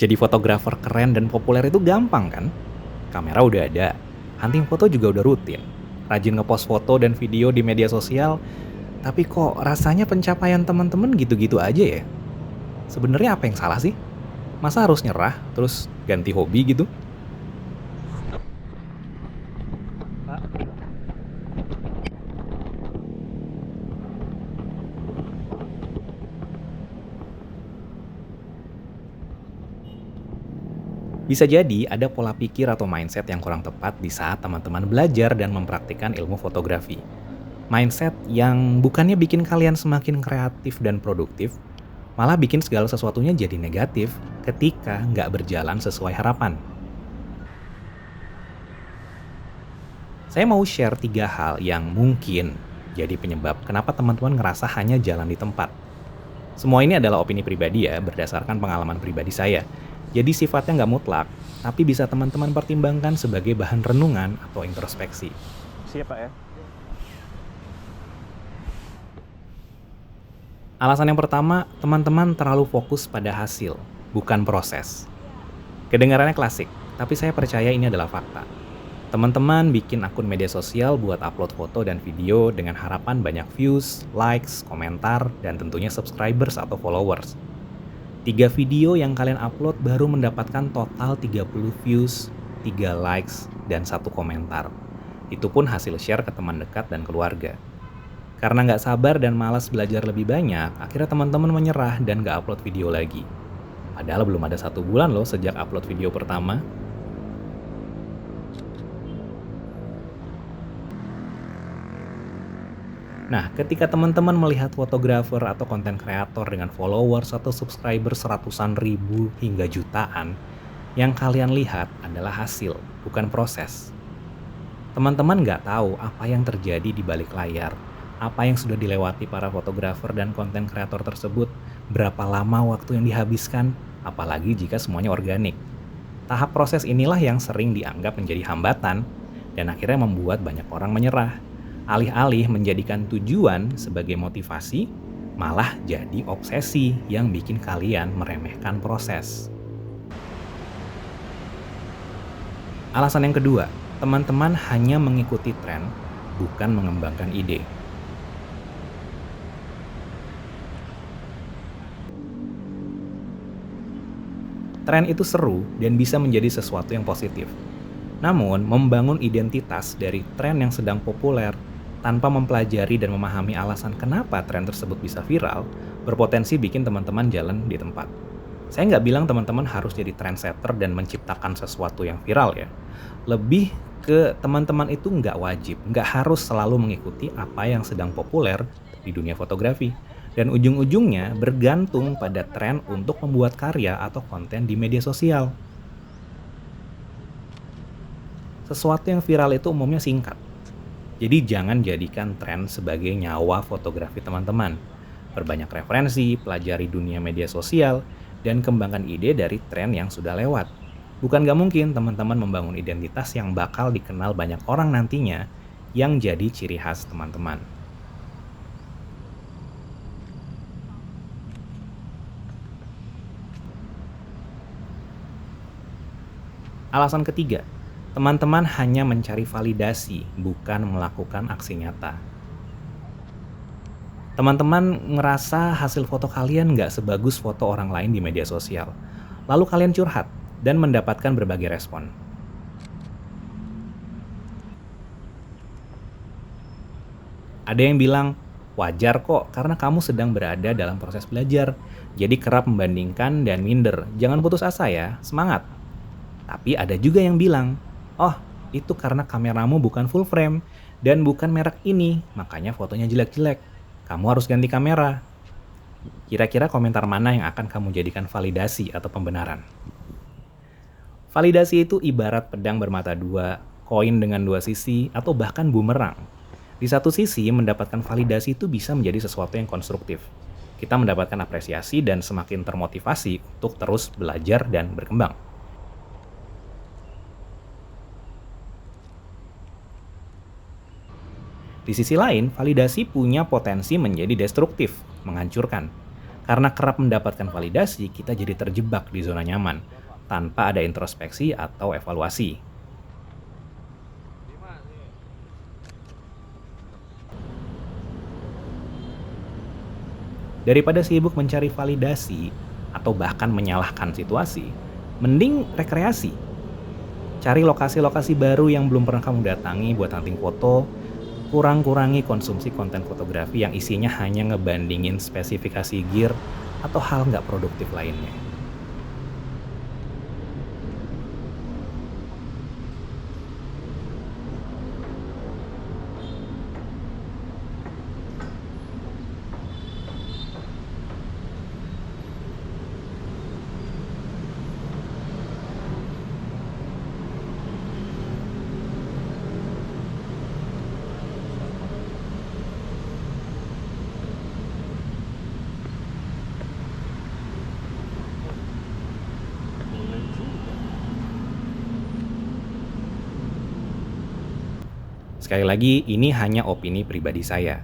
Jadi fotografer keren dan populer itu gampang kan? Kamera udah ada, hunting foto juga udah rutin. Rajin ngepost foto dan video di media sosial, tapi kok rasanya pencapaian teman-teman gitu-gitu aja ya? Sebenarnya apa yang salah sih? Masa harus nyerah terus ganti hobi gitu? Bisa jadi ada pola pikir atau mindset yang kurang tepat di saat teman-teman belajar dan mempraktikkan ilmu fotografi. Mindset yang bukannya bikin kalian semakin kreatif dan produktif, malah bikin segala sesuatunya jadi negatif ketika nggak berjalan sesuai harapan. Saya mau share 3 hal yang mungkin jadi penyebab kenapa teman-teman ngerasa hanya jalan di tempat. Semua ini adalah opini pribadi ya, berdasarkan pengalaman pribadi saya. Jadi sifatnya nggak mutlak, tapi bisa teman-teman pertimbangkan sebagai bahan renungan atau introspeksi. Siap, Pak, ya? Alasan yang pertama, teman-teman terlalu fokus pada hasil, bukan proses. Kedengarannya klasik, tapi saya percaya ini adalah fakta. Teman-teman bikin akun media sosial buat upload foto dan video dengan harapan banyak views, likes, komentar, dan tentunya subscribers atau followers. 3 video yang kalian upload baru mendapatkan total 30 views, 3 likes, dan 1 komentar. Itu pun hasil share ke teman dekat dan keluarga. Karena nggak sabar dan malas belajar lebih banyak, akhirnya teman-teman menyerah dan nggak upload video lagi. Padahal belum ada 1 bulan loh sejak upload video pertama. Nah, ketika teman-teman melihat fotografer atau konten kreator dengan followers atau subscriber seratusan ribu hingga jutaan, yang kalian lihat adalah hasil, bukan proses. Teman-teman nggak tahu apa yang terjadi di balik layar, apa yang sudah dilewati para fotografer dan konten kreator tersebut, berapa lama waktu yang dihabiskan, apalagi jika semuanya organik. Tahap proses inilah yang sering dianggap menjadi hambatan dan akhirnya membuat banyak orang menyerah. Alih-alih menjadikan tujuan sebagai motivasi, malah jadi obsesi yang bikin kalian meremehkan proses. Alasan yang kedua, teman-teman hanya mengikuti tren, bukan mengembangkan ide. Tren itu seru dan bisa menjadi sesuatu yang positif. Namun, membangun identitas dari tren yang sedang populer tanpa mempelajari dan memahami alasan kenapa tren tersebut bisa viral, berpotensi bikin teman-teman jalan di tempat. Saya nggak bilang teman-teman harus jadi trendsetter dan menciptakan sesuatu yang viral ya. Lebih ke teman-teman itu nggak wajib, nggak harus selalu mengikuti apa yang sedang populer di dunia fotografi. Dan ujung-ujungnya bergantung pada tren untuk membuat karya atau konten di media sosial. Sesuatu yang viral itu umumnya singkat. Jadi jangan jadikan tren sebagai nyawa fotografi teman-teman. Perbanyak referensi, pelajari dunia media sosial, dan kembangkan ide dari tren yang sudah lewat. Bukan gak mungkin teman-teman membangun identitas yang bakal dikenal banyak orang nantinya yang jadi ciri khas teman-teman. Alasan ketiga, teman-teman hanya mencari validasi, bukan melakukan aksi nyata. Teman-teman ngerasa hasil foto kalian nggak sebagus foto orang lain di media sosial. Lalu kalian curhat dan mendapatkan berbagai respon. Ada yang bilang, wajar kok karena kamu sedang berada dalam proses belajar. Jadi kerap membandingkan dan minder. Jangan putus asa ya, semangat. Tapi ada juga yang bilang, oh itu karena kameramu bukan full frame dan bukan merek ini, makanya fotonya jelek-jelek. Kamu harus ganti kamera. Kira-kira komentar mana yang akan kamu jadikan validasi atau pembenaran? Validasi itu ibarat pedang bermata dua, koin dengan 2 sisi, atau bahkan bumerang. Di satu sisi, mendapatkan validasi itu bisa menjadi sesuatu yang konstruktif. Kita mendapatkan apresiasi dan semakin termotivasi untuk terus belajar dan berkembang. Di sisi lain, validasi punya potensi menjadi destruktif, menghancurkan. Karena kerap mendapatkan validasi, kita jadi terjebak di zona nyaman, tanpa ada introspeksi atau evaluasi. Daripada sibuk mencari validasi, atau bahkan menyalahkan situasi, mending rekreasi. Cari lokasi-lokasi baru yang belum pernah kamu datangi buat hunting foto, kurang-kurangi konsumsi konten fotografi yang isinya hanya ngebandingin spesifikasi gear atau hal nggak produktif lainnya. Sekali lagi, ini hanya opini pribadi saya.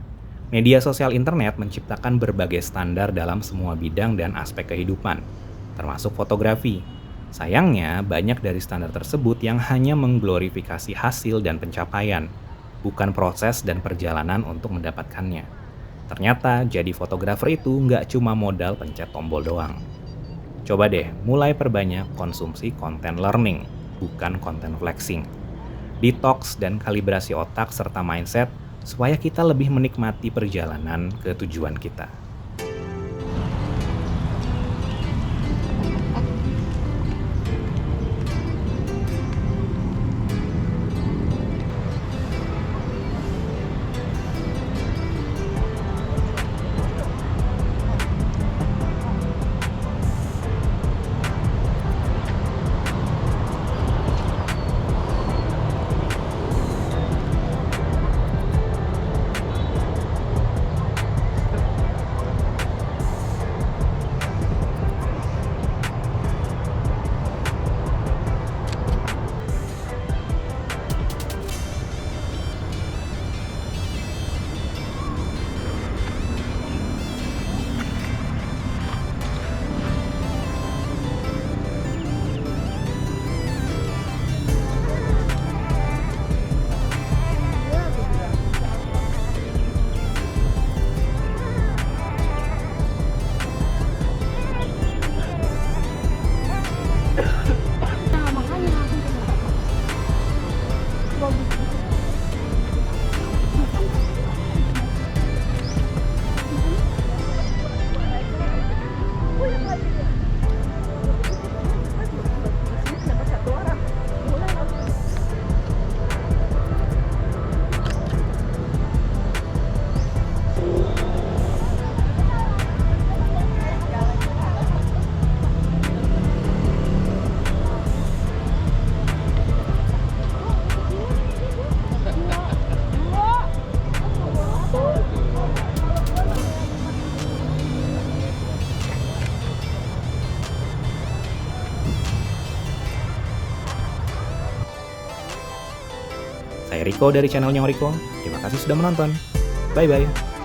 Media sosial internet menciptakan berbagai standar dalam semua bidang dan aspek kehidupan, termasuk fotografi. Sayangnya, banyak dari standar tersebut yang hanya mengglorifikasi hasil dan pencapaian, bukan proses dan perjalanan untuk mendapatkannya. Ternyata, jadi fotografer itu nggak cuma modal pencet tombol doang. Coba deh, mulai perbanyak konsumsi konten learning, bukan konten flexing. Detox dan kalibrasi otak serta mindset supaya kita lebih menikmati perjalanan ke tujuan kita. Nah, makanya aku bagus. Saya Riko dari channel Nyong Riko. Terima kasih sudah menonton. Bye-bye.